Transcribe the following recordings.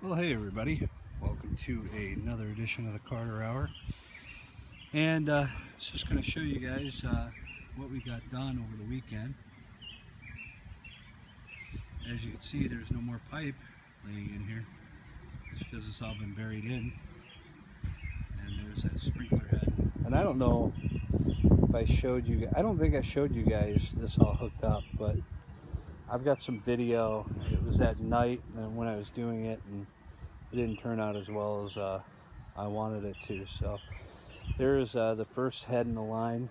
Well, hey everybody, welcome to another edition of the Carter Hour. And I was just going to show you guys what we got done over the weekend. As you can see, there's no more pipe laying in here. It's because it's all been buried in. And there's that sprinkler head. And I don't know if I showed you, I don't think I showed you guys this all hooked up, but I've got some video. It was at night and when I was doing it, and it didn't turn out as well as I wanted it to. So there's the first head in the line.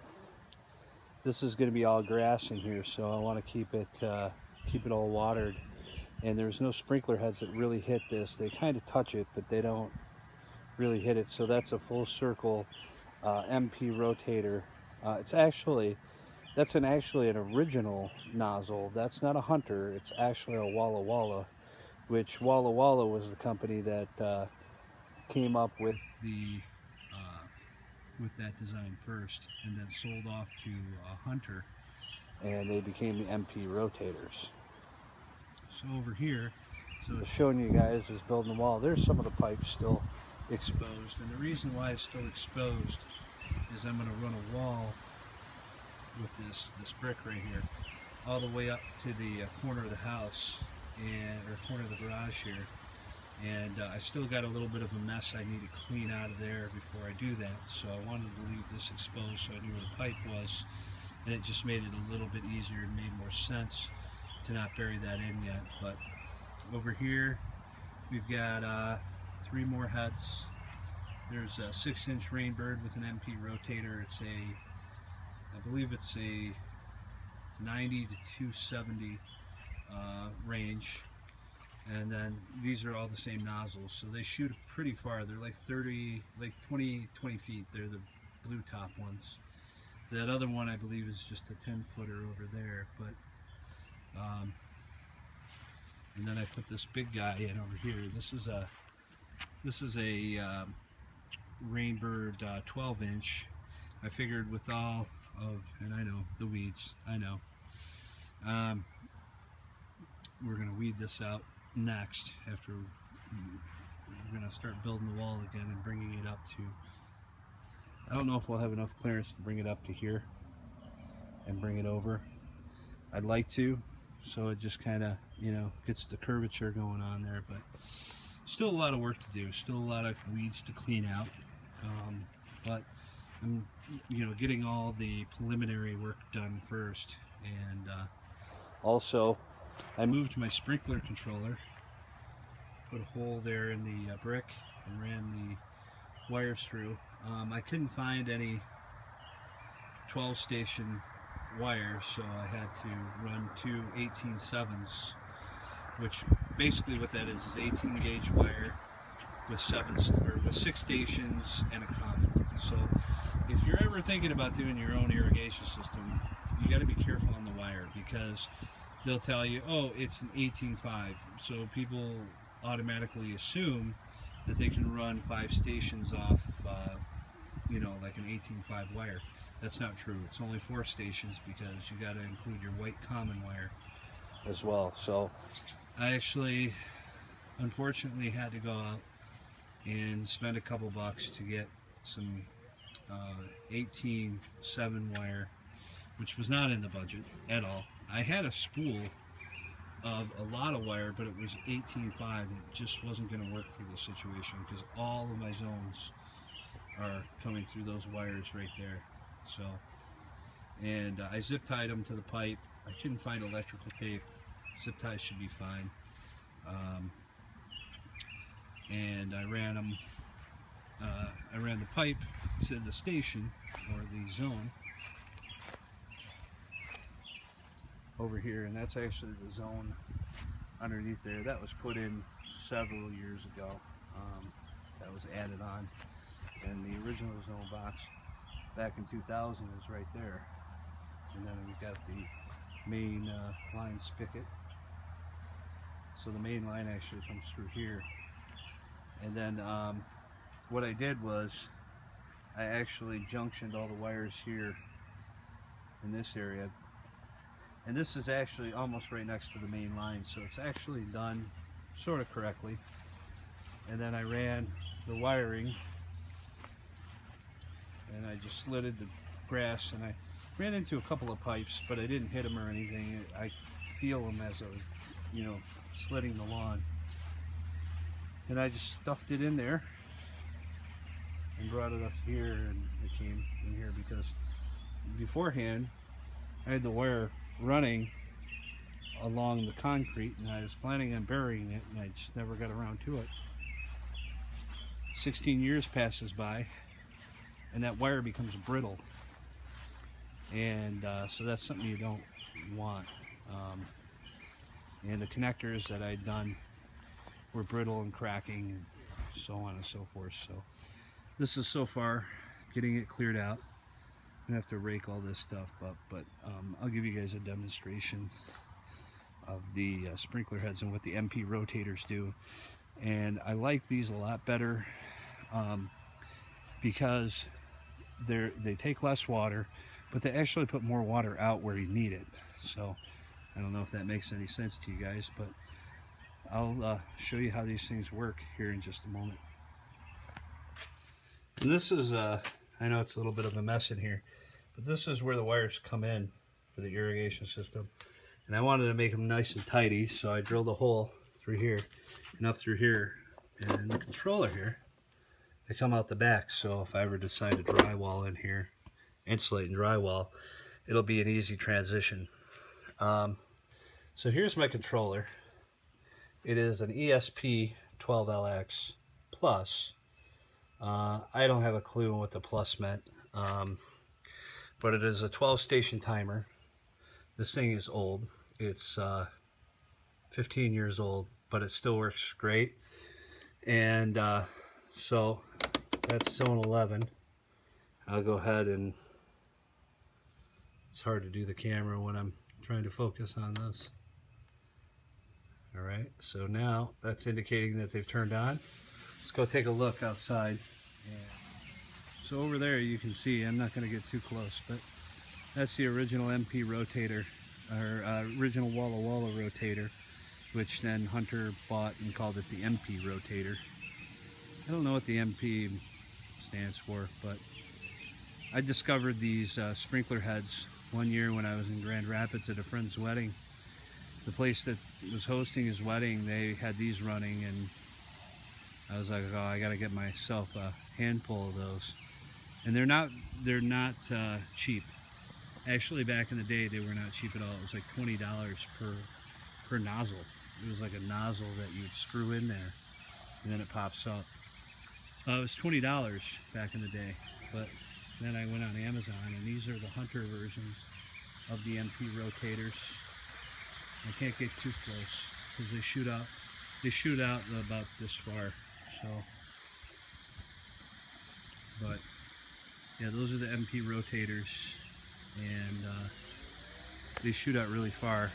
This is going to be all grass in here, so I want to keep it all watered. And there's no sprinkler heads that really hit this. They kind of touch it, but they don't really hit it. So that's a full circle MP rotator. That's actually an original nozzle. That's not a Hunter. It's actually a Walla Walla, which Walla Walla was the company that came up with that design first, and then sold off to Hunter, and they became the MP rotators. So over here, so showing you guys is building the wall. There's some of the pipes still exposed, and the reason why it's still exposed is I'm going to run a wall with this brick right here all the way up to the corner of the house or corner of the garage here. And I still got a little bit of a mess I need to clean out of there before I do that. So I wanted to leave this exposed so I knew where the pipe was, and it just made it a little bit easier and made more sense to not bury that in yet. But over here we've got 3 more heads. There's a 6-inch Rainbird with an MP rotator. I believe it's a 90 to 270 range. And then these are all the same nozzles, so they shoot pretty far. They're like 20 feet. They're the blue top ones. That other one I believe is just a 10-footer over there. But and then I put this big guy in over here. This is a Rainbird 12-inch. I figured with all of, and I know the weeds, I know. We're gonna weed this out next after we're going to start building the wall again and bringing it up to, I don't know if we'll have enough clearance to bring it up to here and bring it over. I'd like to, so it just kind of, gets the curvature going on there, but still a lot of work to do, still a lot of weeds to clean out. But I'm getting all the preliminary work done first. And also I moved my sprinkler controller, put a hole there in the brick, and ran the wires through. I couldn't find any 12-station wires, so I had to run 2 18/7s, which basically what that is 18 gauge wire with 6 stations and a common. So if you're ever thinking about doing your own irrigation system, you got to be careful on the wire, because they'll tell you, oh, it's an 18/5, so people automatically assume that they can run 5 stations off like an 18/5 wire. That's not true. It's only 4 stations, because you got to include your white common wire as well. So I actually unfortunately had to go out and spend a couple bucks to get some 18/7 wire, which was not in the budget at all. I had a spool of a lot of wire, but it was 18/5. It just wasn't going to work for the situation, because all of my zones are coming through those wires right there. So, and I zip tied them to the pipe. I couldn't find electrical tape. Zip ties should be fine. And I ran them. I ran the pipe to the station, or the zone, over here, and that's actually the zone underneath there. That was put in several years ago. That was added on, and the original zone box back in 2000 is right there. And then we've got the main line spigot. So the main line actually comes through here. And then what I did was I actually junctioned all the wires here in this area. And this is actually almost right next to the main line, so it's actually done sort of correctly. and then I ran the wiring, and I just slitted the grass, and I ran into a couple of pipes, but I didn't hit them or anything. I feel them as I was, you know, slitting the lawn. And I just stuffed it in there and brought it up here, and it came in here because beforehand I had the wire running along the concrete, and I was planning on burying it, and I just never got around to it. 16 years passes by, and that wire becomes brittle, and so that's something you don't want. And the connectors that I'd done were brittle and cracking, and so on and so forth. So this is so far getting it cleared out. I'm gonna have to rake all this stuff up, but I'll give you guys a demonstration of the sprinkler heads and what the MP rotators do. And I like these a lot better because they take less water, but they actually put more water out where you need it. So I don't know if that makes any sense to you guys, but I'll show you how these things work here in just a moment. And this is, I know it's a little bit of a mess in here, but this is where the wires come in for the irrigation system. And I wanted to make them nice and tidy, so I drilled a hole through here and up through here. And the controller here, they come out the back, so if I ever decide to drywall in here, insulate and drywall, it'll be an easy transition. So here's my controller. It is an ESP12LX Plus. I don't have a clue what the plus meant, but it is a 12 station timer. This thing is old. It's 15 years old, but it still works great. And so that's zone 11. I'll go ahead and, it's hard to do the camera when I'm trying to focus on this. All right, so now that's indicating that they've turned on. Let's go take a look outside. So over there you can see, I'm not going to get too close, but that's the original MP rotator, or original Walla Walla rotator, which then Hunter bought and called it the MP rotator. I don't know what the MP stands for, but I discovered these sprinkler heads one year when I was in Grand Rapids at a friend's wedding. The place that was hosting his wedding, they had these running, and I was like, oh, I gotta get myself a handful of those. And they're not cheap. Actually, back in the day, they were not cheap at all. It was like $20 per nozzle. It was like a nozzle that you'd screw in there, and then it pops up. It was $20 back in the day, but then I went on Amazon, and these are the Hunter versions of the MP rotators. I can't get too close because they shoot out. They shoot out about this far. So, but yeah, those are the MP rotators, and they shoot out really far.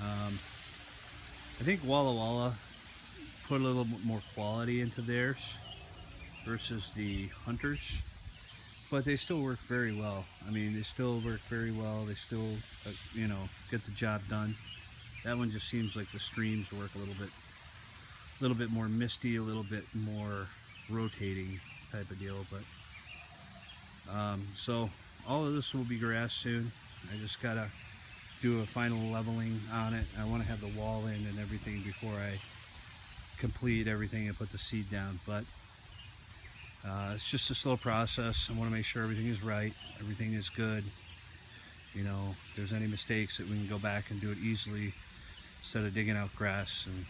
I think Walla Walla put a little more quality into theirs versus the Hunters, but they still work very well. I mean, they still work very well. They still, you know, get the job done. That one just seems like the streams work a little bit more misty, a little bit more rotating type of deal. But so all of this will be grass soon. I just gotta do a final leveling on it. I want to have the wall in and everything before I complete everything and put the seed down, but it's just a slow process. I want to make sure everything is right, everything is good. You know, if there's any mistakes, that we can go back and do it easily instead of digging out grass. And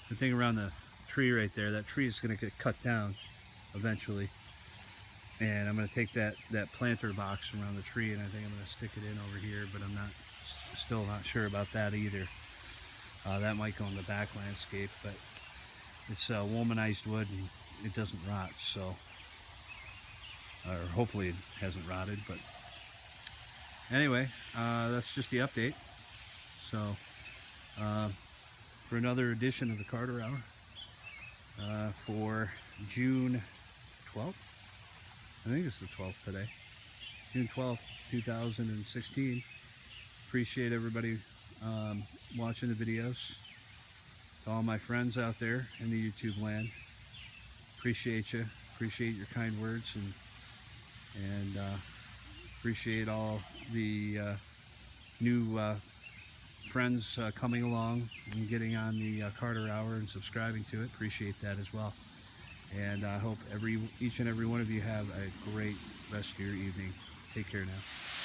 the thing around the tree right there, that tree is going to get cut down eventually, and I'm going to take that planter box around the tree, and I think I'm going to stick it in over here, but I'm still not sure about that either. That might go in the back landscape, but it's womanized wood and it doesn't rot, so, or hopefully it hasn't rotted. But anyway, that's just the update. So for another edition of the Carter Hour for June 12th, I think it's the 12th today, June 12th, 2016. Appreciate everybody watching the videos. To all my friends out there in the YouTube land, appreciate you. Appreciate your kind words, and appreciate all the new friends coming along and getting on the Carter Hour and subscribing to it. Appreciate that as well. And I hope each and every one of you have a great rest of your evening. Take care now.